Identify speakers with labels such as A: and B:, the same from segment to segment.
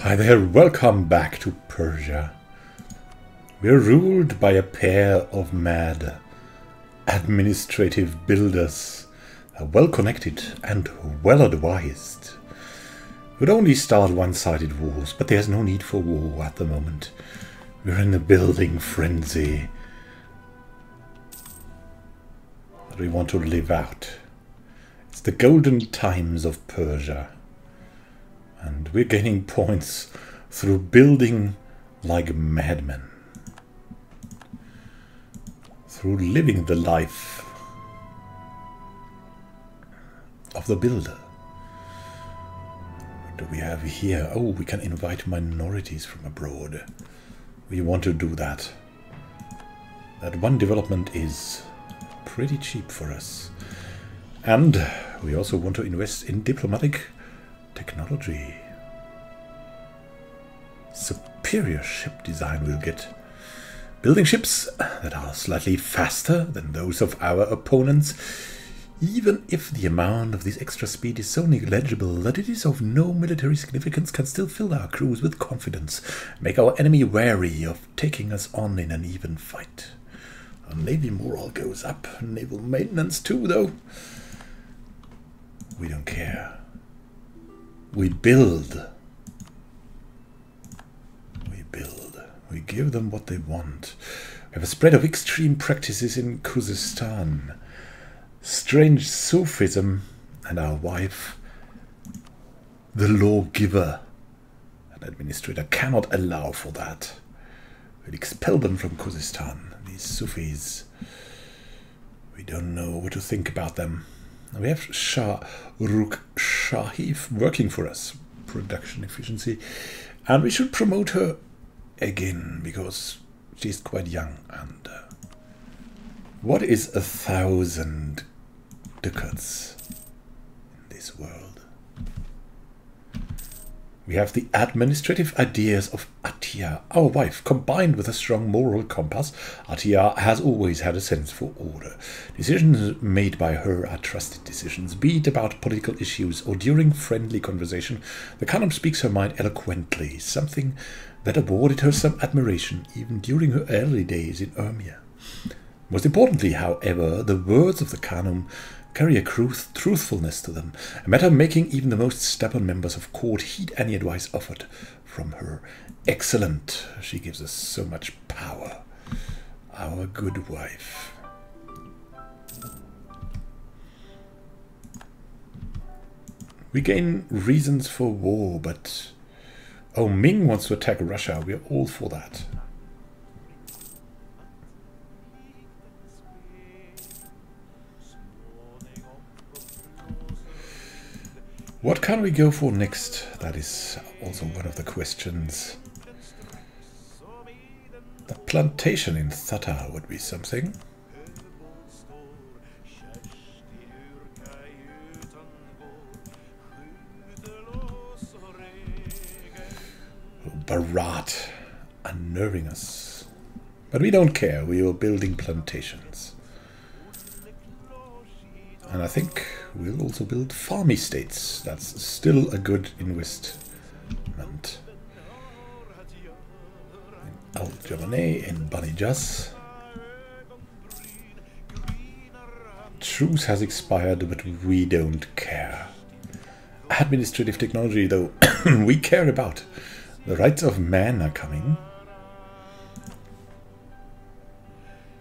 A: Hi there, welcome back to Persia. We're ruled by a pair of mad administrative builders, well connected and well advised. Would only start one-sided wars, but there's no need for war at the moment. We're in a building frenzy that we want to live out. It's the golden times of Persia. And we're gaining points through building like madmen. Through living the life of the builder. What do we have here? Oh, we can invite minorities from abroad. We want to do that. That one development is pretty cheap for us. And we also want to invest in diplomatic technology. Superior ship design we'll get. Building ships that are slightly faster than those of our opponents, even if the amount of this extra speed is so negligible that it is of no military significance, can still fill our crews with confidence, make our enemy wary of taking us on in an even fight. Our navy morale goes up, naval maintenance too, though. We don't care. We build. We build. We give them what they want. We have a spread of extreme practices in Khuzestan. Strange Sufism, and our wife, the lawgiver, an administrator, cannot allow for that. We'll expel them from Khuzestan. These Sufis, we don't know what to think about them. We have Shah Rukh Shahif working for us, production efficiency, and we should promote her again because she's quite young. And what is 1,000 ducats in this world? We have the administrative ideas of Atiyah, our wife, combined with a strong moral compass. Atiyah has always had a sense for order. Decisions made by her are trusted decisions, be it about political issues or during friendly conversation. The Khanum speaks her mind eloquently, something that awarded her some admiration even during her early days in Urmia. Most importantly, however, the words of the Khanum carry a truthfulness to them, a matter making even the most stubborn members of court heed any advice offered from her. Excellent. She gives us so much power. Our good wife. We gain reasons for war, but... Oh, Ming wants to attack Russia. We are all for that. What can we go for next? That is also one of the questions. The plantation in Thatta would be something. Bharat, unnerving us. But we don't care, we are building plantations. And I think we'll also build farm estates. That's still a good investment. In Al-Jamaneh, in Banijas. Truce has expired, but we don't care. Administrative technology, though, we care about. The rights of man are coming.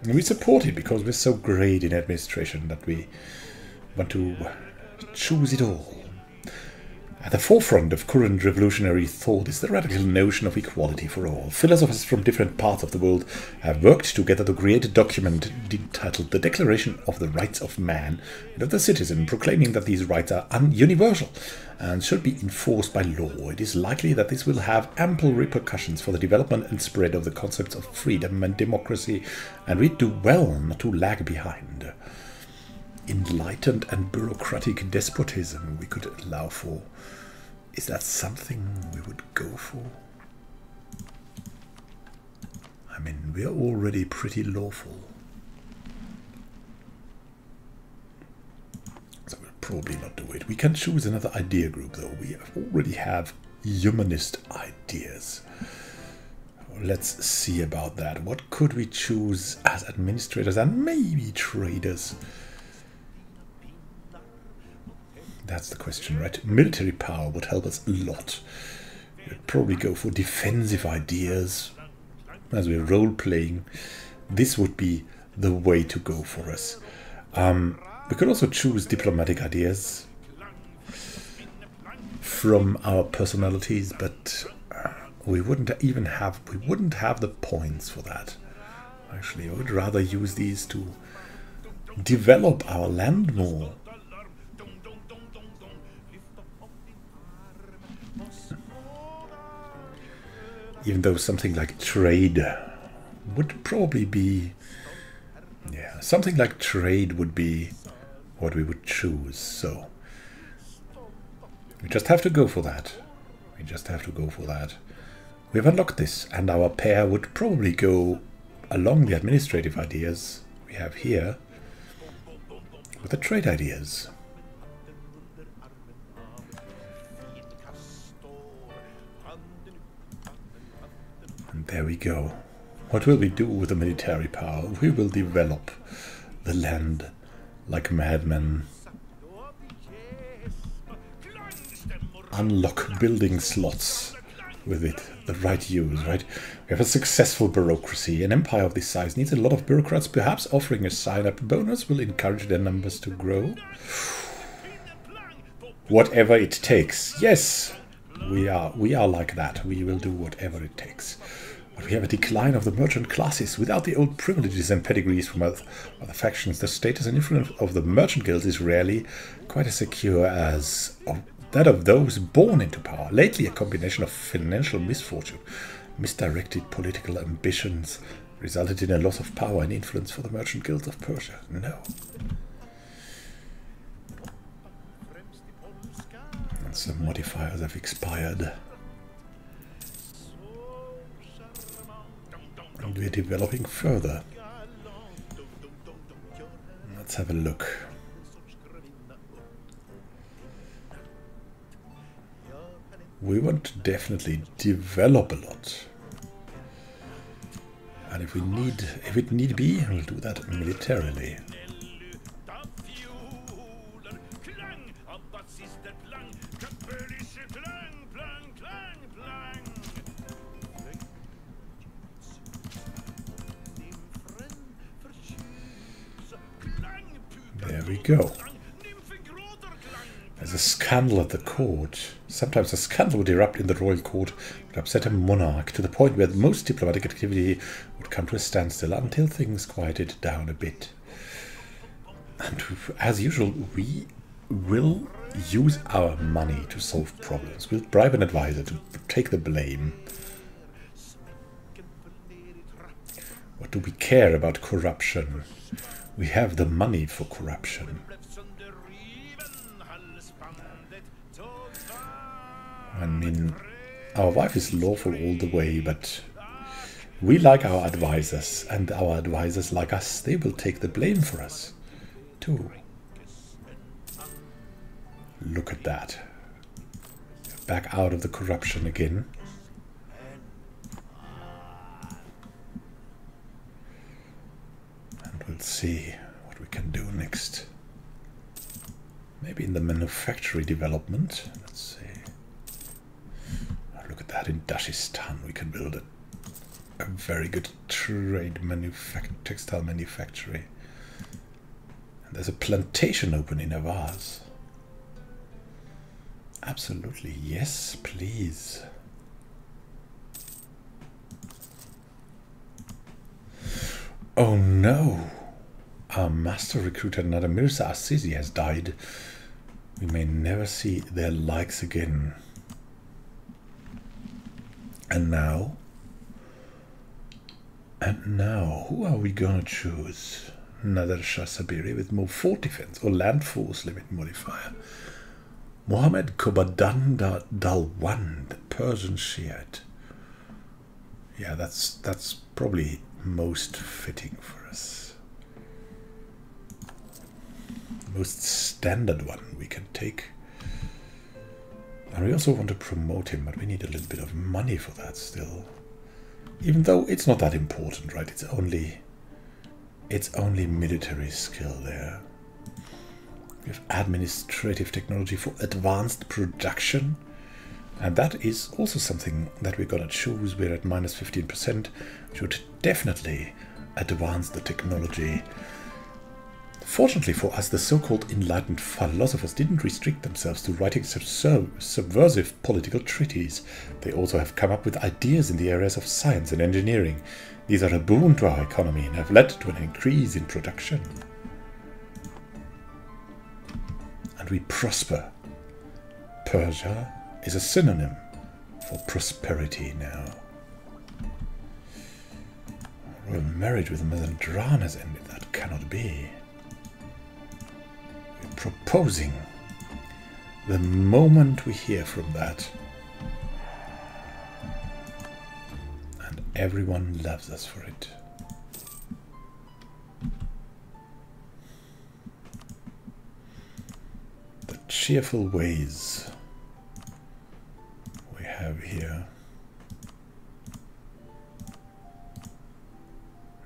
A: And we support it because we're so great in administration that we want to choose it all. At the forefront of current revolutionary thought is the radical notion of equality for all. Philosophers from different parts of the world have worked together to create a document entitled The Declaration of the Rights of Man and of the Citizen, proclaiming that these rights are universal and should be enforced by law. It is likely that this will have ample repercussions for the development and spread of the concepts of freedom and democracy, and we do well not to lag behind. Enlightened and bureaucratic despotism we could allow for. Is that something we would go for? I mean, we are already pretty lawful. So we'll probably not do it. We can choose another idea group though. We already have humanist ideas. Let's see about that. What could we choose as administrators and maybe traders? That's the question, right? Military power would help us a lot. We'd probably go for defensive ideas. As we're role-playing, this would be the way to go for us. We could also choose diplomatic ideas from our personalities, but we wouldn't have the points for that. Actually, I would rather use these to develop our land more. Even though something like trade would probably be... Yeah, something like trade would be what we would choose, so... We just have to go for that. We just have to go for that. We've unlocked this, and our pair would probably go along the administrative ideas we have here with the trade ideas. And there we go. What will we do with the military power? We will develop the land like madmen. Unlock building slots with it. The right use, right? We have a successful bureaucracy. An empire of this size needs a lot of bureaucrats. Perhaps offering a sign-up bonus will encourage their numbers to grow. Whatever it takes. Yes! We are like that. We will do whatever it takes. But we have a decline of the merchant classes. Without the old privileges and pedigrees from other factions, the status and influence of the merchant guilds is rarely quite as secure as that of those born into power. Lately, a combination of financial misfortune, misdirected political ambitions resulted in a loss of power and influence for the merchant guilds of Persia. No. And some modifiers have expired. And we're developing further. Let's have a look. We want to definitely develop a lot. And if it need be, we'll do that militarily. There we go. There's a scandal at the court. Sometimes a scandal would erupt in the royal court would upset a monarch to the point where most diplomatic activity would come to a standstill until things quieted down a bit. And as usual, we will use our money to solve problems. We'll bribe an advisor to take the blame. What do we care about corruption? We have the money for corruption. I mean, our wife is lawful all the way, but we like our advisors, and our advisors like us. They will take the blame for us, too. Look at that. Back out of the corruption again. And we'll see what we can do next. Maybe in the manufactory development. Let's see. Look at that, in Dashistan we can build a very good trade textile manufactory. And there's a plantation open in Avaz. Absolutely, yes, please. Oh no! Our master recruiter Nada Mirza Azizi has died. We may never see their likes again. And now, who are we gonna choose? Nader Shah Sabiri with more fort defense or land force limit modifier. Mohammed Kobadan Dalwan, the Persian Shiite. Yeah, that's probably most fitting for us. Most standard one we can take. And we also want to promote him, but we need a little bit of money for that still. Even though it's not that important, right? It's only military skill there. We have administrative technology for advanced production. And that is also something that we're gonna choose. We're at minus 15%. We should definitely advance the technology. Fortunately for us, the so-called enlightened philosophers didn't restrict themselves to writing subversive political treatises. They also have come up with ideas in the areas of science and engineering. These are a boon to our economy and have led to an increase in production. And we prosper. Persia is a synonym for prosperity now. Royal marriage with Mazandran has ended. That cannot be. Proposing the moment we hear from that, and everyone loves us for it. The cheerful ways we have here.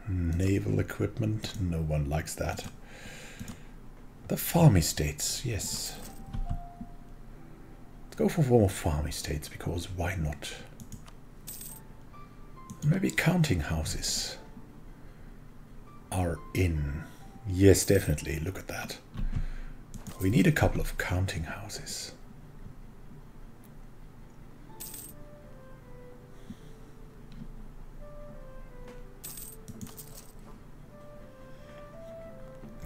A: Naval equipment, no one likes that. The farm estates, yes. Let's go for more farm estates, because why not? Maybe counting houses are in. Yes, definitely, look at that. We need a couple of counting houses.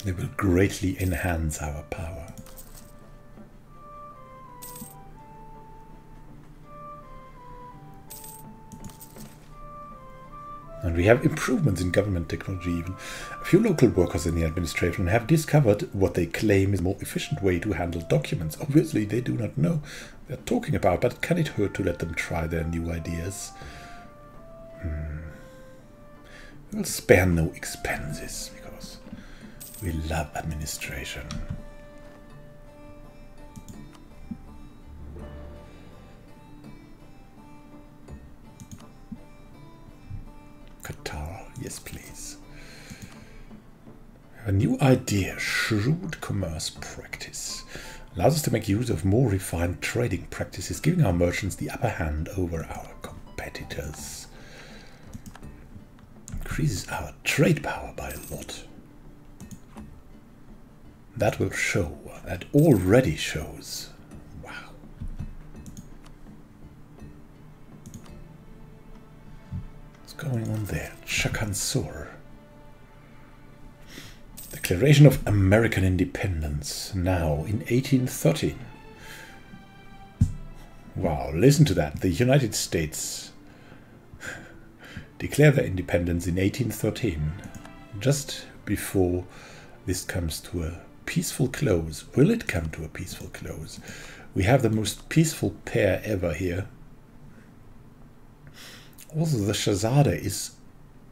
A: They will greatly enhance our power. And we have improvements in government technology even. A few local workers in the administration have discovered what they claim is a more efficient way to handle documents. Obviously they do not know what they're talking about, but can it hurt to let them try their new ideas? We will spare no expenses, because we love administration. Qatar, yes please. A new idea, shrewd commerce practice. Allows us to make use of more refined trading practices, giving our merchants the upper hand over our competitors. Increases our trade power by a lot. That will show, that already shows. Wow. What's going on there? Chakansor. Declaration of American Independence, now in 1813. Wow, listen to that. The United States declared their independence in 1813, just before this comes to a peaceful close. Will it come to a peaceful close? We have the most peaceful pair ever here. Also, the Shahzada is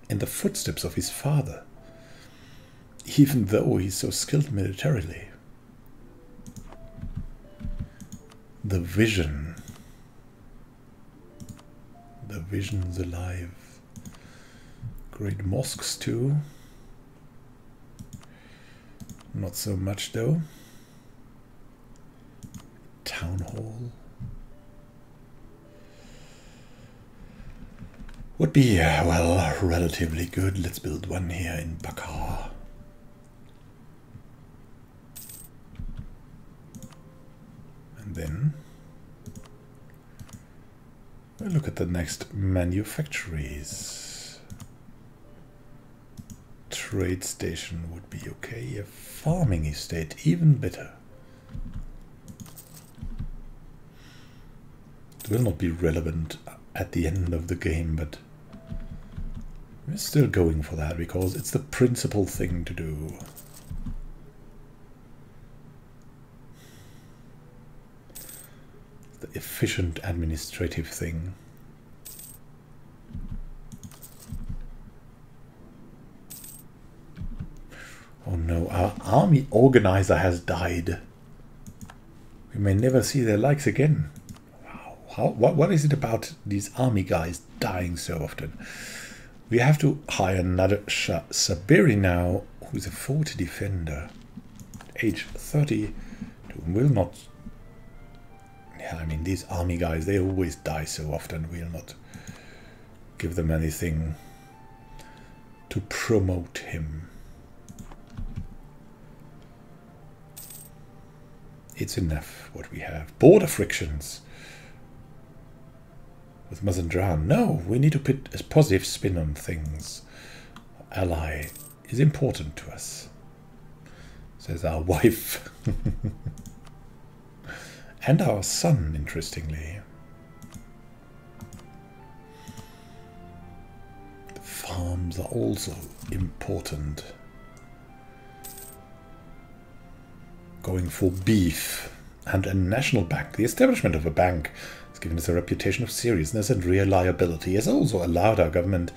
A: in the footsteps of his father, even though he's so skilled militarily. The vision. The vision's alive. Great mosques too. Not so much though. Town hall. Would be, well, relatively good. Let's build one here in Bakar. And then we'll look at the next manufactories. Trade station would be okay. A farming estate, even better. It will not be relevant at the end of the game, but we're still going for that because it's the principal thing to do. The efficient administrative thing. Oh no, our army organizer has died. We may never see their likes again. What is it about these army guys dying so often? We have to hire another Shah Sabiri now, who's a 40 defender. Age 30, will not... Yeah, I mean, these army guys, they always die so often. We'll not give them anything to promote him. It's enough what we have. Border frictions with Mazandran. No, we need to put a positive spin on things. Ally is important to us, says our wife. And our son, interestingly. The farms are also important. Going for beef and a national bank. The establishment of a bank has given us a reputation of seriousness and reliability. It has also allowed our government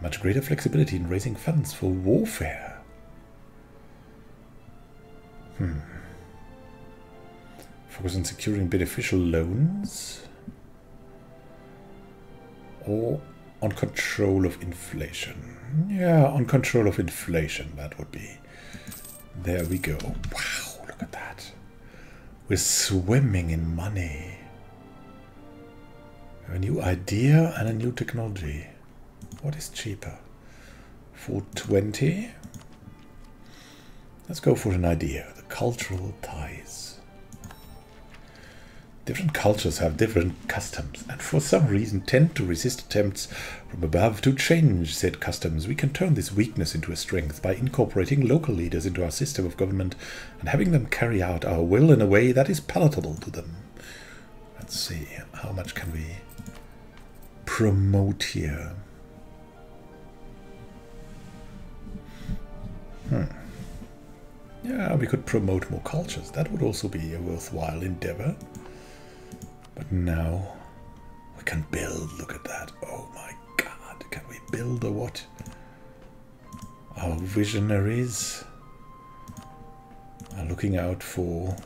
A: much greater flexibility in raising funds for warfare. Focus on securing beneficial loans or on control of inflation. Yeah, on control of inflation, that would be. There we go. Wow, look at that. We're swimming in money. A new idea and a new technology. What is cheaper? 420. Let's go for an idea. The cultural ties. Different cultures have different customs, and for some reason tend to resist attempts from above to change said customs. We can turn this weakness into a strength by incorporating local leaders into our system of government and having them carry out our will in a way that is palatable to them. Let's see, how much can we promote here? Yeah, we could promote more cultures. That would also be a worthwhile endeavor. But now we can build. Look at that. Oh my god. Can we build or what? Our visionaries are looking out for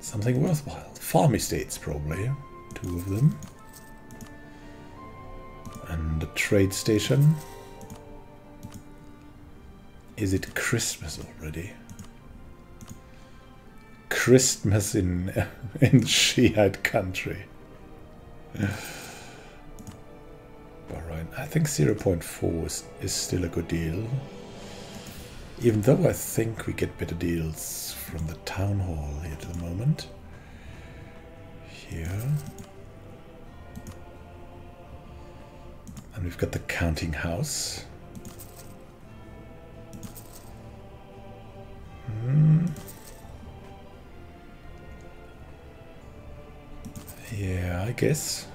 A: something worthwhile. Farm estates, probably. 2 of them. And a trade station. Is it Christmas already? Christmas in Shiite country. Alright, I think 0.4 is still a good deal. Even though I think we get better deals from the town hall here at the moment. Here. And we've got the counting house. Yeah, I guess.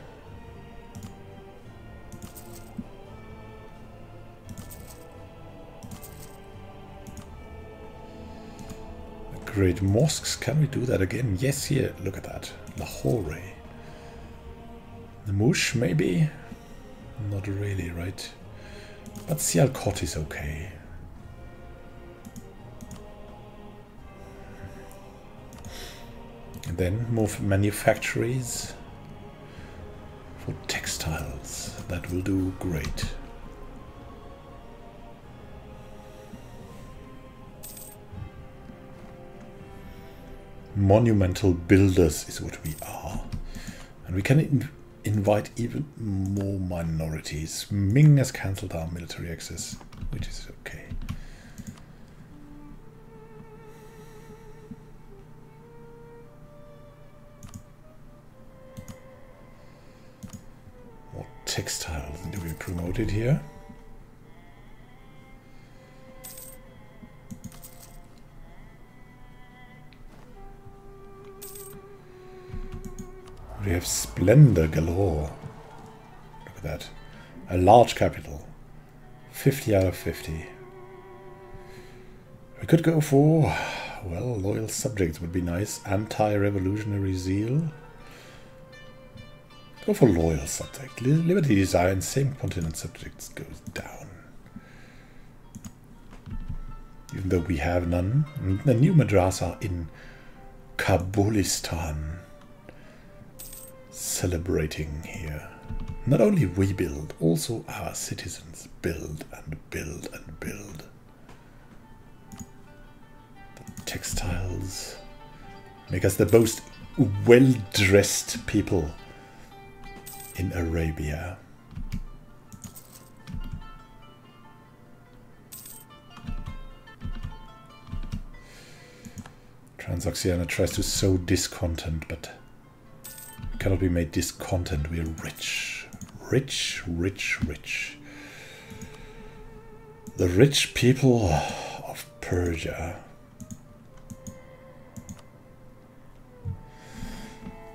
A: Great mosques. Can we do that again? Yes, here. Look at that. Lahore. The Mush, maybe? Not really, right? But Sialkot is okay. And then more manufactories for textiles. That will do great. Monumental builders is what we are. And we can invite even more minorities. Ming has cancelled our military access, which is okay. More textiles need to be promoted here. We have splendor galore. Look at that. A large capital. 50 out of 50. We could go for, well, loyal subjects would be nice. Anti-revolutionary zeal. Go for loyal subject. Liberty desire and same continent subjects goes down. Even though we have none. The new madrasa in Kabulistan. celebrating here. Not only we build, also our citizens build and build and build. The textiles make us the most well-dressed people in Arabia. Transoxiana tries to sow discontent, but we cannot be made discontent. We are rich. Rich, rich, rich. The rich people of Persia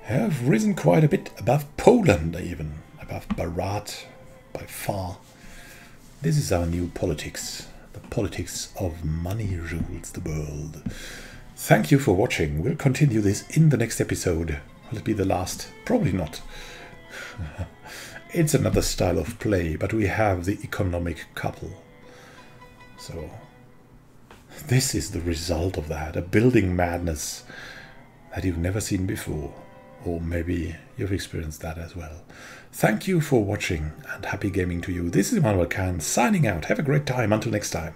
A: have risen quite a bit above Poland, even above Barat by far. This is our new politics. The politics of money rules the world. Thank you for watching. We'll continue this in the next episode. Will it be the last? Probably not. It's another style of play, but we have the economic couple. So this is the result of that. A building madness that you've never seen before. Or maybe you've experienced that as well. Thank you for watching and happy gaming to you. This is Immanuel signing out. Have a great time. Until next time.